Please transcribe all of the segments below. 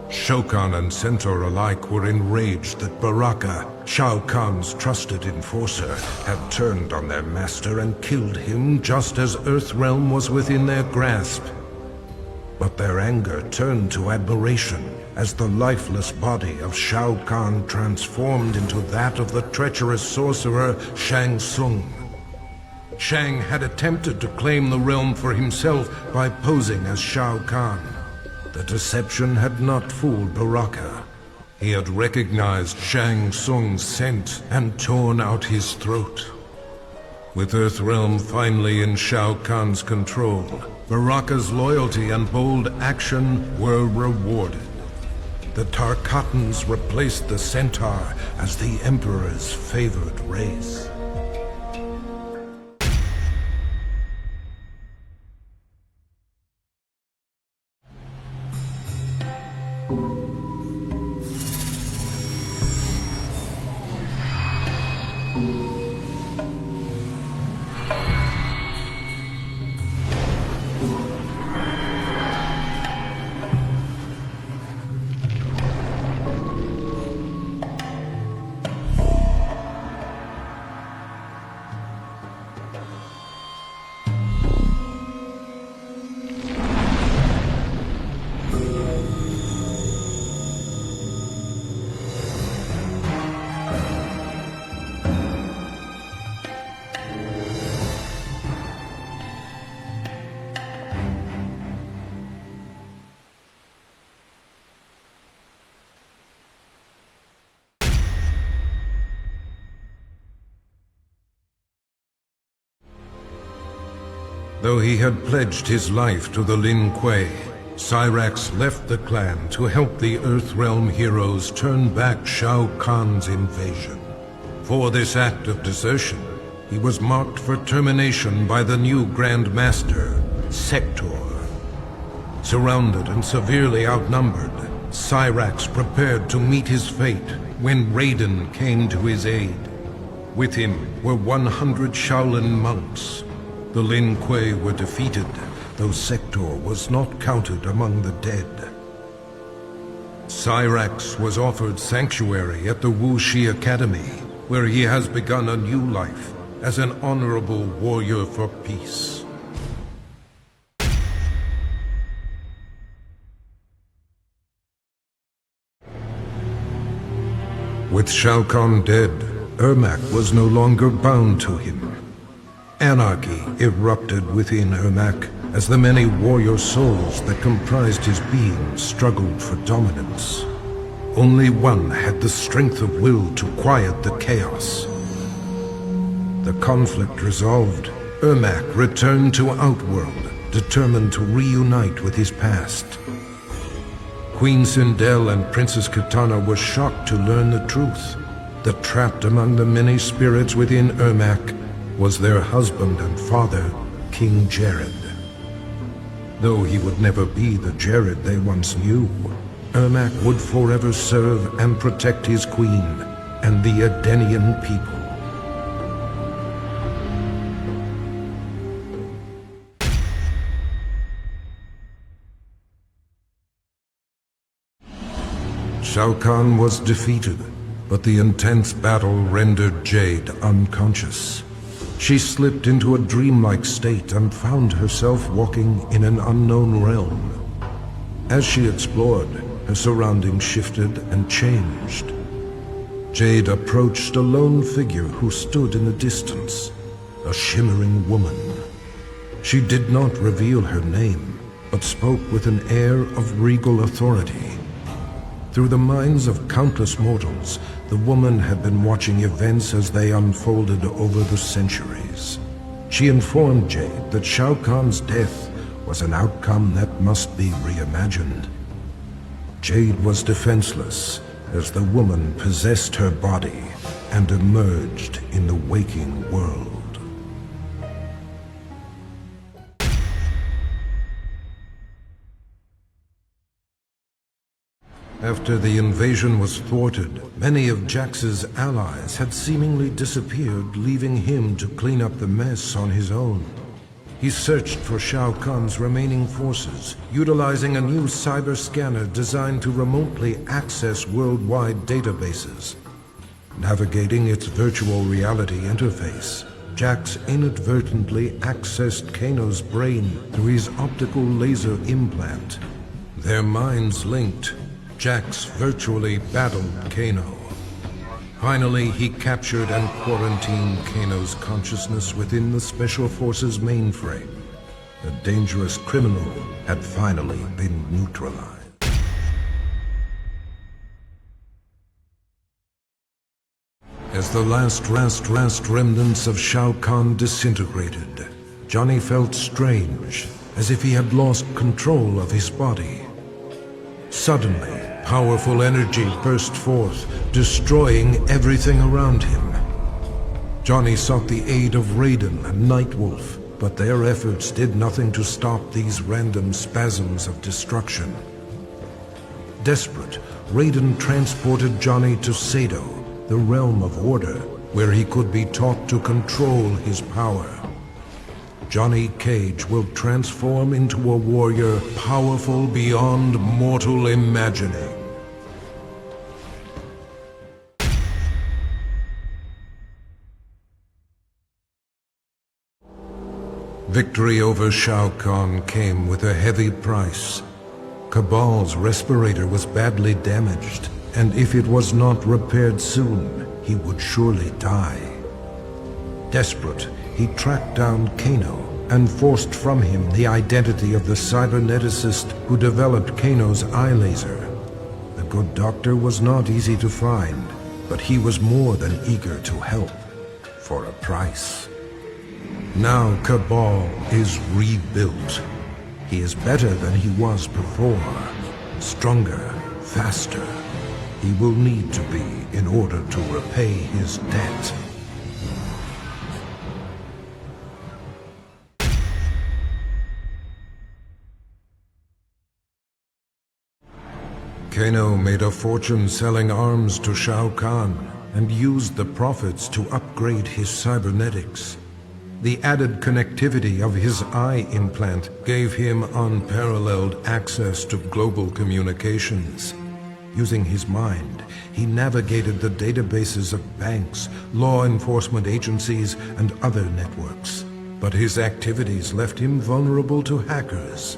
Shao Kahn and Centaur alike were enraged that Baraka, Shao Kahn's trusted enforcer, had turned on their master and killed him just as Earthrealm was within their grasp. But their anger turned to admiration as the lifeless body of Shao Kahn transformed into that of the treacherous sorcerer Shang Tsung. Shang had attempted to claim the realm for himself by posing as Shao Kahn. The deception had not fooled Baraka. He had recognized Shang Tsung's scent and torn out his throat. With Earthrealm finally in Shao Kahn's control, Baraka's loyalty and bold action were rewarded. The Tarkatans replaced the Centaur as the Emperor's favored race. Though he had pledged his life to the Lin Kuei, Cyrax left the clan to help the Earthrealm heroes turn back Shao Kahn's invasion. For this act of desertion, he was marked for termination by the new Grand Master, Sector. Surrounded and severely outnumbered, Cyrax prepared to meet his fate when Raiden came to his aid. With him were 100 Shaolin monks. The Lin Kuei were defeated, though Sector was not counted among the dead. Cyrax was offered sanctuary at the Wuxi Academy, where he has begun a new life as an honorable warrior for peace. With Shao Kahn dead, Ermac was no longer bound to him. Anarchy erupted within Ermac as the many warrior souls that comprised his being struggled for dominance. Only one had the strength of will to quiet the chaos. The conflict resolved, Ermac returned to Outworld, determined to reunite with his past. Queen Sindel and Princess Kitana were shocked to learn the truth, that trapped among the many spirits within Ermac was their husband and father, King Jared. Though he would never be the Jared they once knew, Ermac would forever serve and protect his queen and the Edenian people. Shao Kahn was defeated, but the intense battle rendered Jade unconscious. She slipped into a dreamlike state and found herself walking in an unknown realm. As she explored, her surroundings shifted and changed. Jade approached a lone figure who stood in the distance, a shimmering woman. She did not reveal her name, but spoke with an air of regal authority. Through the minds of countless mortals, the woman had been watching events as they unfolded over the centuries. She informed Jade that Shao Kahn's death was an outcome that must be reimagined. Jade was defenseless as the woman possessed her body and emerged in the waking world. After the invasion was thwarted, many of Jax's allies had seemingly disappeared, leaving him to clean up the mess on his own. He searched for Shao Kahn's remaining forces, utilizing a new cyber scanner designed to remotely access worldwide databases. Navigating its virtual reality interface, Jax inadvertently accessed Kano's brain through his optical laser implant. Their minds linked, Jax virtually battled Kano. Finally, he captured and quarantined Kano's consciousness within the Special Forces mainframe. The dangerous criminal had finally been neutralized. As the last remnants of Shao Kahn disintegrated, Johnny felt strange, as if he had lost control of his body. Suddenly, powerful energy burst forth, destroying everything around him. Johnny sought the aid of Raiden and Nightwolf, but their efforts did nothing to stop these random spasms of destruction. Desperate, Raiden transported Johnny to Sado, the realm of order, where he could be taught to control his power. Johnny Cage will transform into a warrior powerful beyond mortal imagining. Victory over Shao Kahn came with a heavy price. Cabal's respirator was badly damaged, and if it was not repaired soon, he would surely die. Desperate, he tracked down Kano and forced from him the identity of the cyberneticist who developed Kano's eye laser. The good doctor was not easy to find, but he was more than eager to help, for a price. Now Cabal is rebuilt. He is better than he was before, stronger, faster. He will need to be in order to repay his debt. Kano made a fortune selling arms to Shao Kahn and used the profits to upgrade his cybernetics. The added connectivity of his eye implant gave him unparalleled access to global communications. Using his mind, he navigated the databases of banks, law enforcement agencies, and other networks. But his activities left him vulnerable to hackers.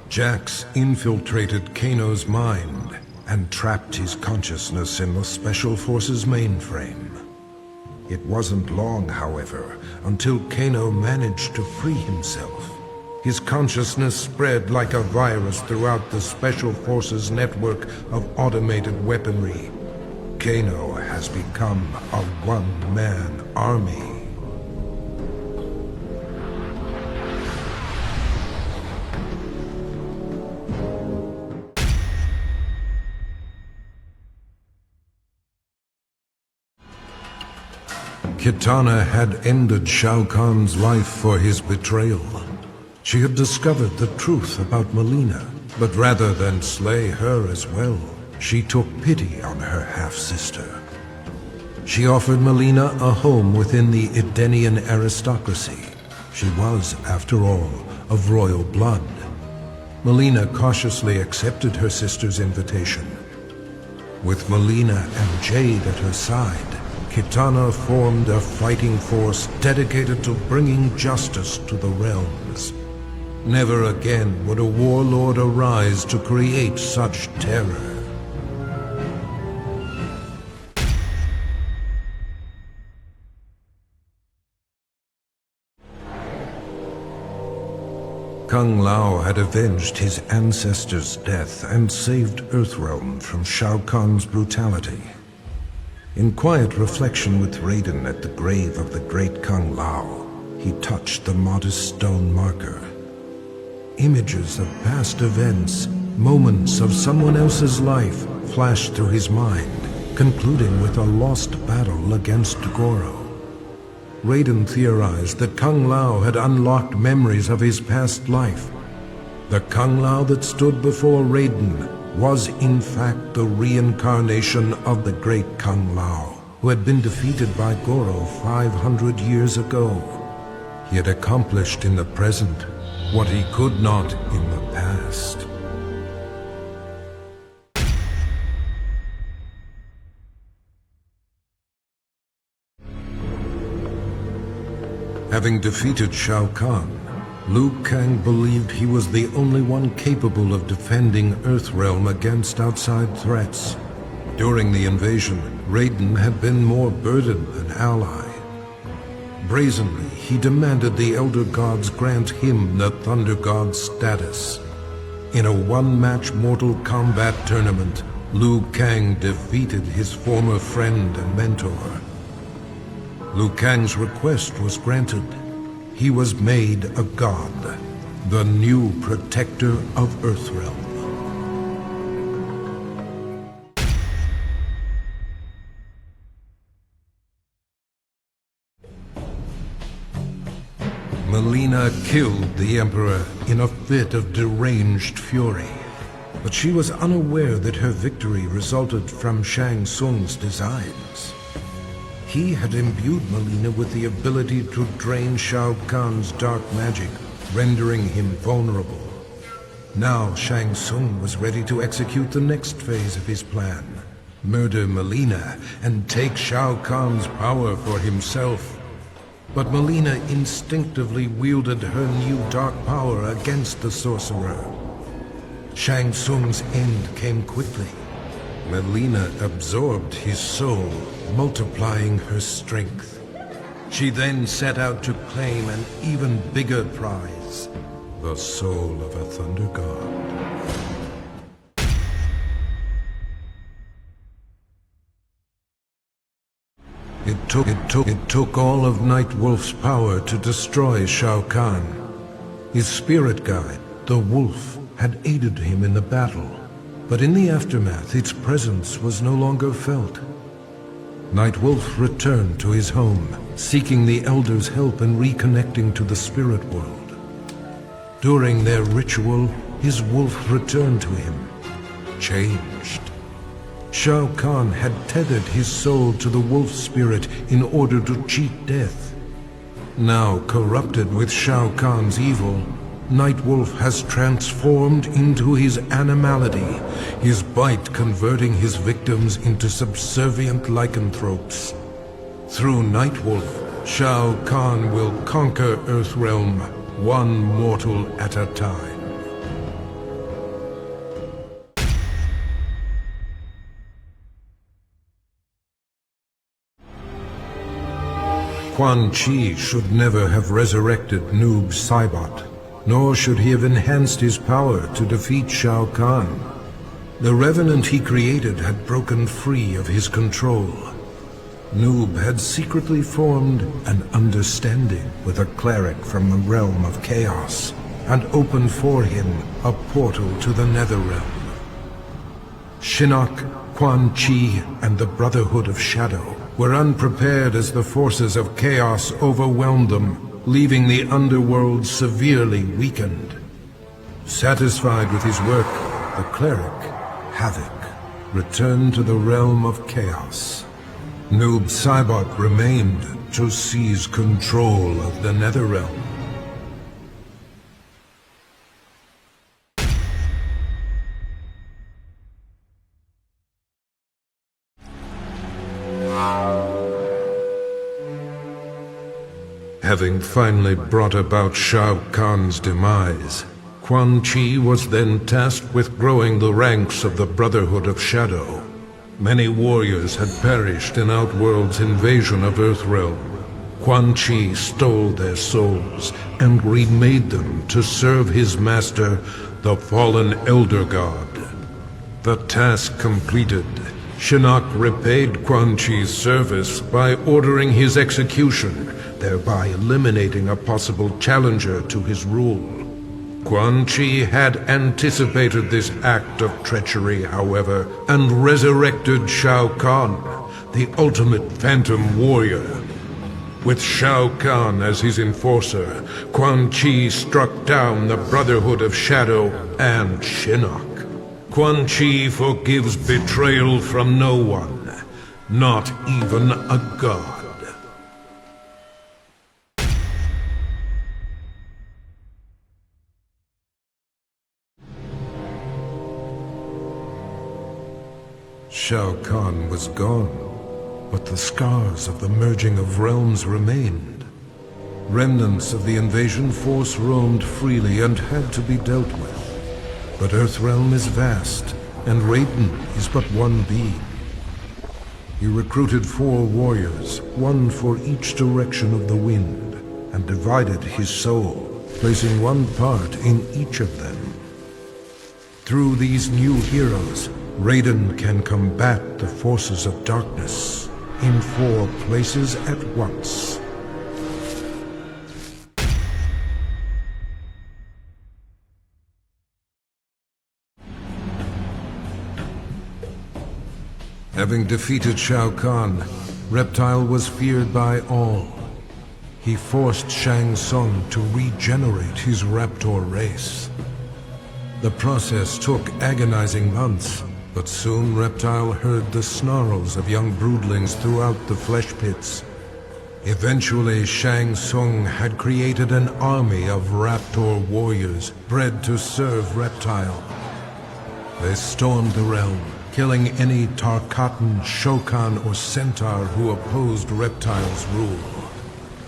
Jax infiltrated Kano's mind and trapped his consciousness in the Special Forces mainframe. It wasn't long, however, until Kano managed to free himself. His consciousness spread like a virus throughout the Special Forces network of automated weaponry. Kano has become a one-man army. Kitana had ended Shao Kahn's life for his betrayal. She had discovered the truth about Mileena, but rather than slay her as well, she took pity on her half-sister. She offered Mileena a home within the Edenian aristocracy. She was, after all, of royal blood. Mileena cautiously accepted her sister's invitation. With Mileena and Jade at her side, Kitana formed a fighting force dedicated to bringing justice to the realms. Never again would a warlord arise to create such terror. Kung Lao had avenged his ancestor's death and saved Earthrealm from Shao Kahn's brutality. In quiet reflection with Raiden at the grave of the great Kung Lao, he touched the modest stone marker. Images of past events, moments of someone else's life, flashed through his mind, concluding with a lost battle against Goro. Raiden theorized that Kung Lao had unlocked memories of his past life. The Kung Lao that stood before Raiden was in fact the reincarnation of the great Kung Lao, who had been defeated by Goro 500 years ago. He had accomplished in the present what he could not in the past. Having defeated Shao Kahn, Liu Kang believed he was the only one capable of defending Earthrealm against outside threats. During the invasion, Raiden had been more burden than ally. Brazenly, he demanded the Elder Gods grant him the Thunder God status. In a one-match Mortal Kombat tournament, Liu Kang defeated his former friend and mentor. Liu Kang's request was granted. He was made a god, the new protector of Earthrealm. Mileena killed the Emperor in a fit of deranged fury, but she was unaware that her victory resulted from Shang Tsung's designs. He had imbued Mileena with the ability to drain Shao Kahn's dark magic, rendering him vulnerable. Now Shang Tsung was ready to execute the next phase of his plan, murder Mileena and take Shao Kahn's power for himself. But Mileena instinctively wielded her new dark power against the sorcerer. Shang Tsung's end came quickly. Mileena absorbed his soul, multiplying her strength. She then set out to claim an even bigger prize, the soul of a Thunder God. It took all of Nightwolf's power to destroy Shao Kahn. His spirit guide, the Wolf, had aided him in the battle, but in the aftermath its presence was no longer felt. Nightwolf returned to his home, seeking the Elder's help in reconnecting to the spirit world. During their ritual, his wolf returned to him, changed. Shao Kahn had tethered his soul to the wolf spirit in order to cheat death. Now corrupted with Shao Kahn's evil, Nightwolf has transformed into his animality, his bite converting his victims into subservient lycanthropes. Through Nightwolf, Shao Kahn will conquer Earthrealm, one mortal at a time. Quan Chi should never have resurrected Noob Saibot, nor should he have enhanced his power to defeat Shao Kahn. The Revenant he created had broken free of his control. Noob had secretly formed an understanding with a cleric from the realm of chaos, and opened for him a portal to the Netherrealm. Shinnok, Quan Chi, and the Brotherhood of Shadow were unprepared as the forces of chaos overwhelmed them, leaving the underworld severely weakened. Satisfied with his work, the cleric, Havoc, returned to the realm of chaos. Noob Saibot remained to seize control of the Netherrealm. Having finally brought about Shao Kahn's demise, Quan Chi was then tasked with growing the ranks of the Brotherhood of Shadow. Many warriors had perished in Outworld's invasion of Earthrealm. Quan Chi stole their souls and remade them to serve his master, the fallen Elder God. The task completed, Shinnok repaid Quan Chi's service by ordering his execution, thereby eliminating a possible challenger to his rule. Quan Chi had anticipated this act of treachery, however, and resurrected Shao Kahn, the ultimate phantom warrior. With Shao Kahn as his enforcer, Quan Chi struck down the Brotherhood of Shadow and Shinnok. Quan Chi forgives betrayal from no one, not even a god. Shao Kahn was gone, but the scars of the merging of realms remained. Remnants of the invasion force roamed freely and had to be dealt with. But Earthrealm is vast, and Raiden is but one being. He recruited 4 warriors, one for each direction of the wind, and divided his soul, placing one part in each of them. Through these new heroes, Raiden can combat the forces of darkness in 4 places at once. Having defeated Shao Kahn, Reptile was feared by all. He forced Shang Tsung to regenerate his Raptor race. The process took agonizing months, but soon Reptile heard the snarls of young broodlings throughout the flesh pits. Eventually, Shang Tsung had created an army of Raptor warriors bred to serve Reptile. They stormed the realm, killing any Tarkatan, Shokan, or Centaur who opposed Reptile's rule.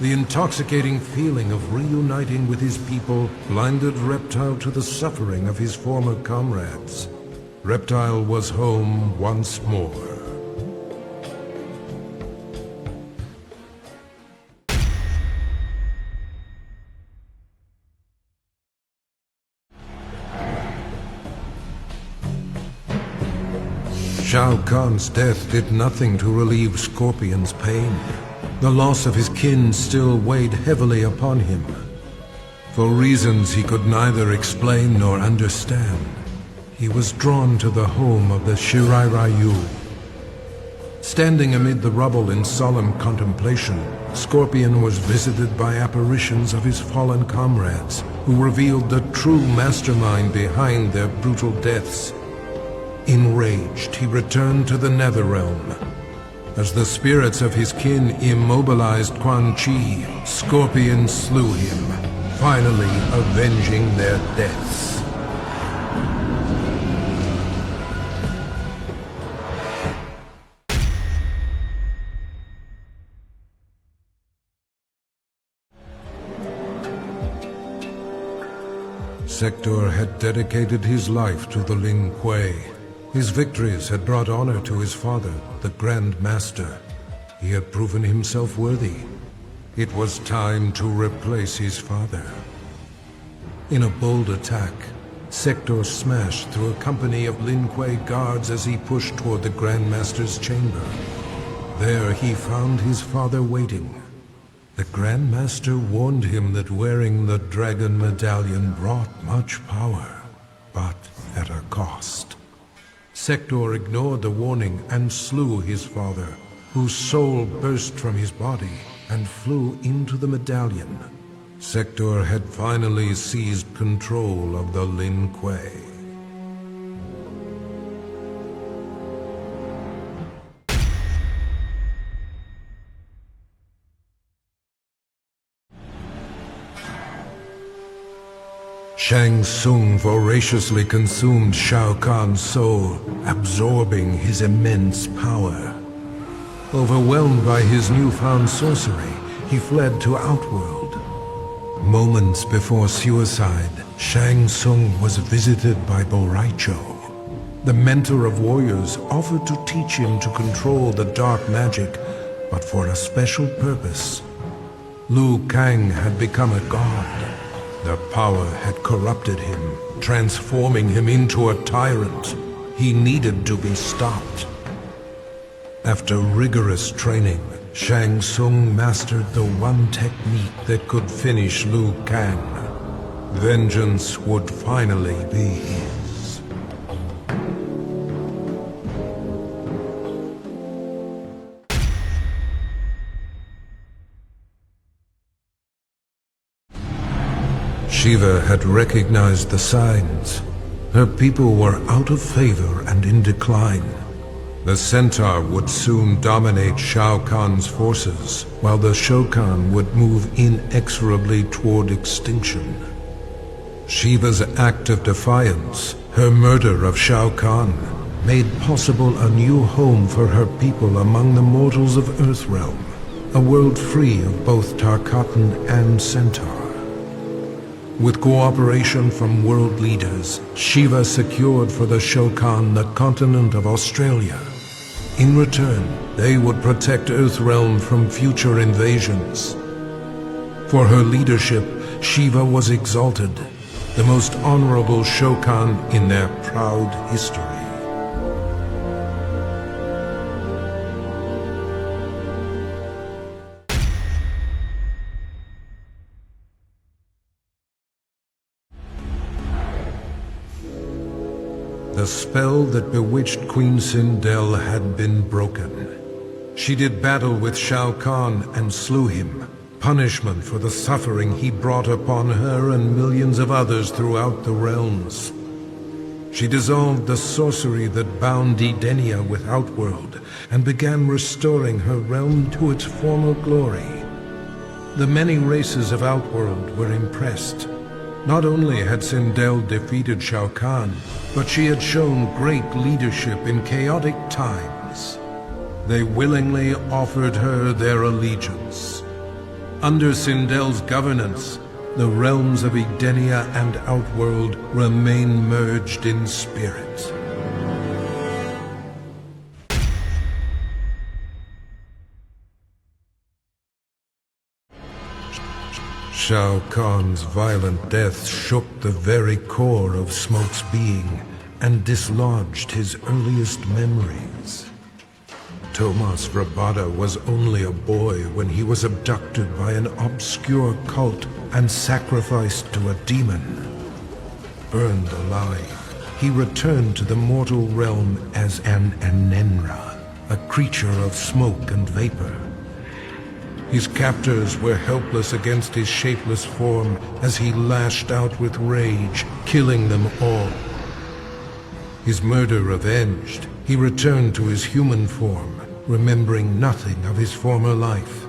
The intoxicating feeling of reuniting with his people blinded Reptile to the suffering of his former comrades. Reptile was home once more. Shao Kahn's death did nothing to relieve Scorpion's pain. The loss of his kin still weighed heavily upon him. For reasons he could neither explain nor understand, he was drawn to the home of the Shirai Ryu. Standing amid the rubble in solemn contemplation, Scorpion was visited by apparitions of his fallen comrades, who revealed the true mastermind behind their brutal deaths. Enraged, he returned to the Netherrealm. As the spirits of his kin immobilized Quan Chi, Scorpion slew him, finally avenging their deaths. Sector had dedicated his life to the Lin Kuei. His victories had brought honor to his father, the Grand Master. He had proven himself worthy. It was time to replace his father. In a bold attack, Sector smashed through a company of Lin Kuei guards as he pushed toward the Grand Master's chamber. There he found his father waiting. The Grand Master warned him that wearing the Dragon Medallion brought much power, but at a cost. Sector ignored the warning and slew his father, whose soul burst from his body and flew into the medallion. Sector had finally seized control of the Lin Kuei. Shang Tsung voraciously consumed Shao Kahn's soul, absorbing his immense power. Overwhelmed by his newfound sorcery, he fled to Outworld. Moments before suicide, Shang Tsung was visited by Boraicho. The mentor of warriors offered to teach him to control the dark magic, but for a special purpose. Liu Kang had become a god. Their power had corrupted him, transforming him into a tyrant. He needed to be stopped. After rigorous training, Shang Tsung mastered the one technique that could finish Liu Kang. Vengeance would finally be his. Shiva had recognized the signs. Her people were out of favor and in decline. The Centaur would soon dominate Shao Kahn's forces, while the Shokan would move inexorably toward extinction. Shiva's act of defiance, her murder of Shao Kahn, made possible a new home for her people among the mortals of Earthrealm, a world free of both Tarkatan and Centaur. With cooperation from world leaders, Shiva secured for the Shokan the continent of Australia. In return, they would protect Earthrealm from future invasions. For her leadership, Shiva was exalted, the most honorable Shokan in their proud history. The spell that bewitched Queen Sindel had been broken. She did battle with Shao Kahn and slew him, punishment for the suffering he brought upon her and millions of others throughout the realms. She dissolved the sorcery that bound Edenia with Outworld and began restoring her realm to its former glory. The many races of Outworld were impressed. Not only had Sindel defeated Shao Kahn, but she had shown great leadership in chaotic times. They willingly offered her their allegiance. Under Sindel's governance, the realms of Edenia and Outworld remain merged in spirit. Shao Kahn's violent death shook the very core of Smoke's being and dislodged his earliest memories. Tomas Rabada was only a boy when he was abducted by an obscure cult and sacrificed to a demon. Burned alive, he returned to the mortal realm as an Anenra, a creature of smoke and vapor. His captors were helpless against his shapeless form as he lashed out with rage, killing them all. His murder avenged, he returned to his human form, remembering nothing of his former life.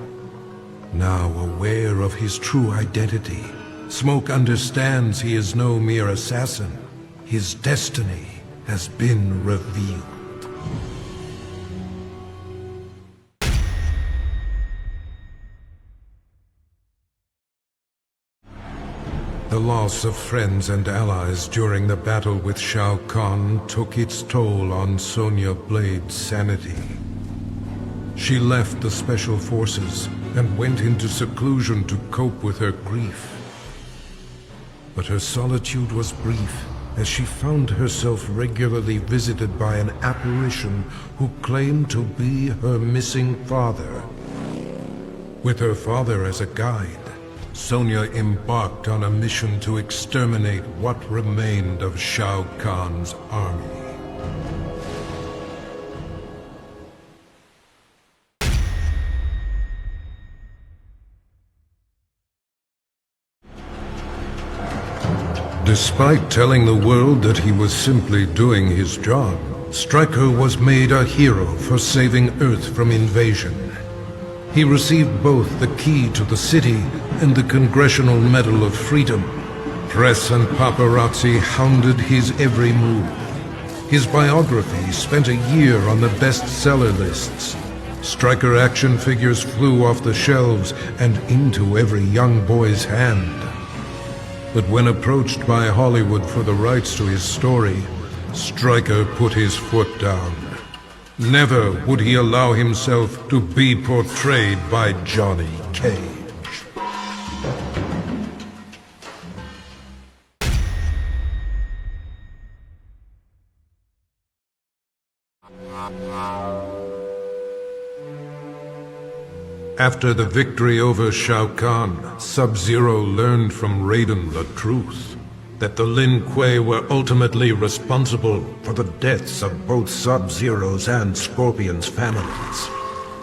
Now aware of his true identity, Smoke understands he is no mere assassin. His destiny has been revealed. The loss of friends and allies during the battle with Shao Kahn took its toll on Sonya Blade's sanity. She left the Special Forces and went into seclusion to cope with her grief. But her solitude was brief, as she found herself regularly visited by an apparition who claimed to be her missing father. With her father as a guide, Sonya embarked on a mission to exterminate what remained of Shao Kahn's army. Despite telling the world that he was simply doing his job, Stryker was made a hero for saving Earth from invasion. He received both the key to the city and the Congressional Medal of Freedom. Press and paparazzi hounded his every move. His biography spent a year on the bestseller lists. Stryker action figures flew off the shelves and into every young boy's hand. But when approached by Hollywood for the rights to his story, Stryker put his foot down. Never would he allow himself to be portrayed by Johnny Cage. After the victory over Shao Kahn, Sub-Zero learned from Raiden the truth, that the Lin Kuei were ultimately responsible for the deaths of both Sub-Zero's and Scorpion's families.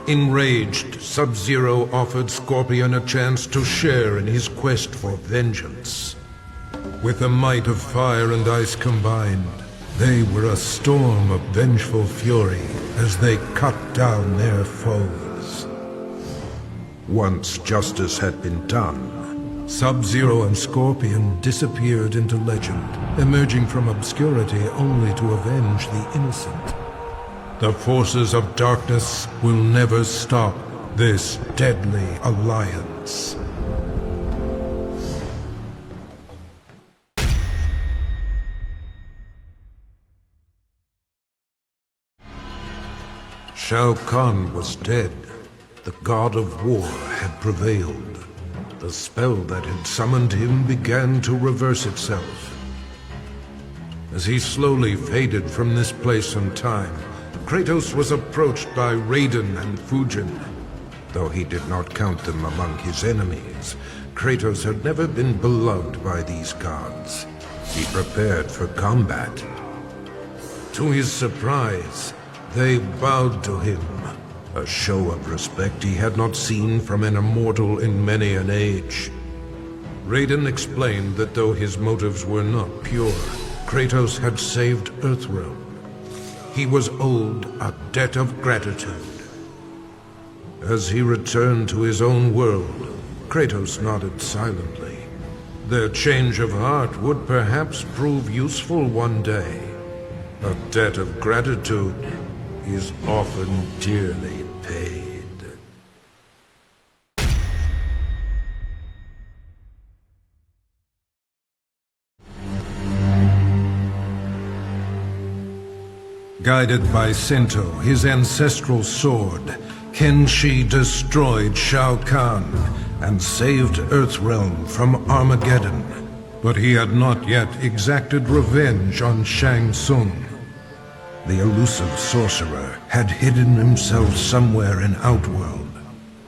Enraged, Sub-Zero offered Scorpion a chance to share in his quest for vengeance. With the might of fire and ice combined, they were a storm of vengeful fury as they cut down their foes. Once justice had been done, Sub-Zero and Scorpion disappeared into legend, emerging from obscurity only to avenge the innocent. The forces of darkness will never stop this deadly alliance. Shao Kahn was dead. The god of war had prevailed. The spell that had summoned him began to reverse itself. As he slowly faded from this place and time, Kratos was approached by Raiden and Fujin. Though he did not count them among his enemies, Kratos had never been beloved by these gods. He prepared for combat. To his surprise, they bowed to him, a show of respect he had not seen from an immortal in many an age. Raiden explained that though his motives were not pure, Kratos had saved Earthrealm. He was owed a debt of gratitude. As he returned to his own world, Kratos nodded silently. Their change of heart would perhaps prove useful one day. A debt of gratitude is often dearly paid. Guided by Sento, his ancestral sword, Kenshi destroyed Shao Kahn and saved Earthrealm from Armageddon. But he had not yet exacted revenge on Shang Tsung. The elusive sorcerer had hidden himself somewhere in Outworld.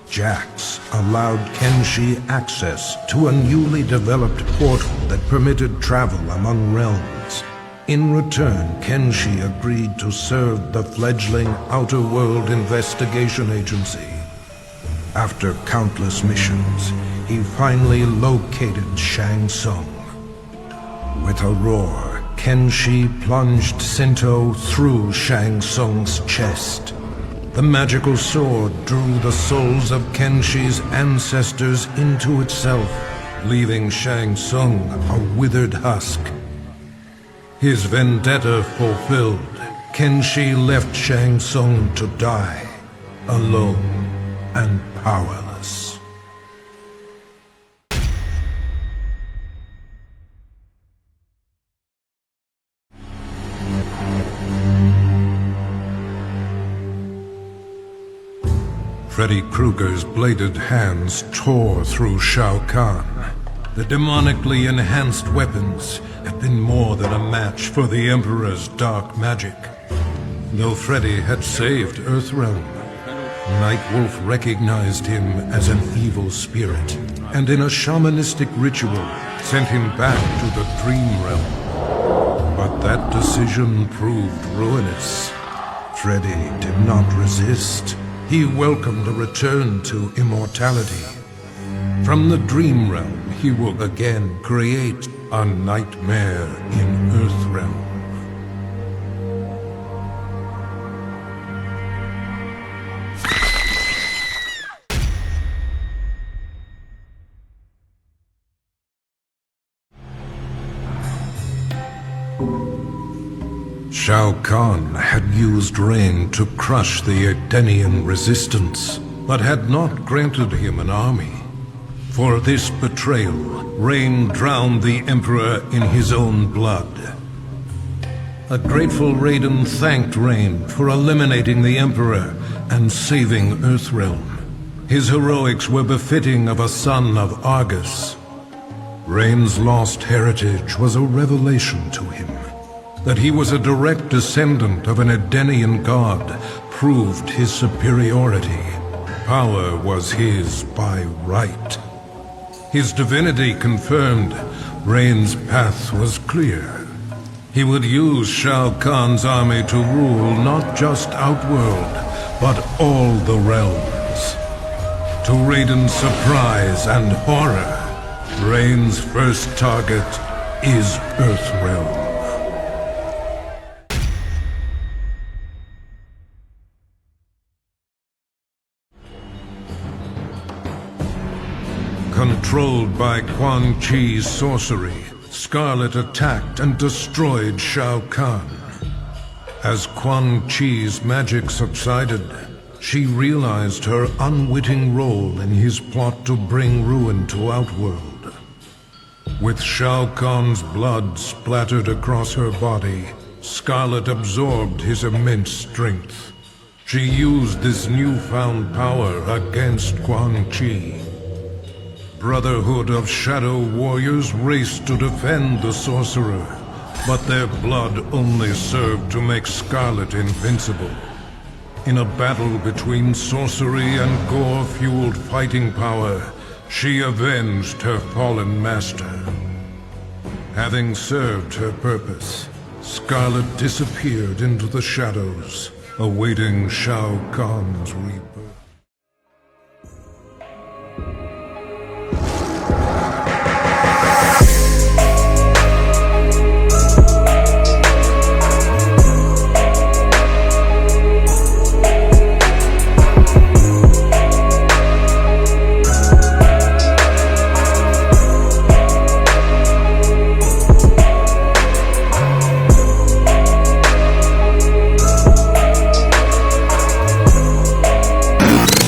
Jax allowed Kenshi access to a newly developed portal that permitted travel among realms. In return, Kenshi agreed to serve the fledgling Outer World Investigation Agency. After countless missions, he finally located Shang Tsung. With a roar, Kenshi plunged Sento through Shang Tsung's chest. The magical sword drew the souls of Kenshi's ancestors into itself, leaving Shang Tsung a withered husk. His vendetta fulfilled, Kenshi left Shang Tsung to die, alone and powerless. Freddy Krueger's bladed hands tore through Shao Kahn. The demonically enhanced weapons had been more than a match for the Emperor's dark magic. Though Freddy had saved Earthrealm, Nightwolf recognized him as an evil spirit, and in a shamanistic ritual, sent him back to the Dream Realm. But that decision proved ruinous. Freddy did not resist. He welcomed a return to immortality. From the Dream Realm, he will again create a nightmare in Earthrealm. Shao Kahn had used rain to crush the Edenian resistance, but had not granted him an army. For this betrayal, Rain drowned the Emperor in his own blood. A grateful Raiden thanked Rain for eliminating the Emperor and saving Earthrealm. His heroics were befitting of a son of Argus. Rain's lost heritage was a revelation to him. That he was a direct descendant of an Edenian god proved his superiority. Power was his by right. His divinity confirmed, Rain's path was clear. He would use Shao Kahn's army to rule not just Outworld, but all the realms. To Raiden's surprise and horror, Rain's first target is Earthrealm. Controlled by Quan Chi's sorcery, Scarlet attacked and destroyed Shao Kahn. As Quan Chi's magic subsided, she realized her unwitting role in his plot to bring ruin to Outworld. With Shao Kahn's blood splattered across her body, Scarlet absorbed his immense strength. She used this newfound power against Quan Chi. Brotherhood of Shadow Warriors raced to defend the sorcerer, but their blood only served to make Scarlet invincible. In a battle between sorcery and gore-fueled fighting power, she avenged her fallen master. Having served her purpose, Scarlet disappeared into the shadows, awaiting Shao Kahn's rebirth.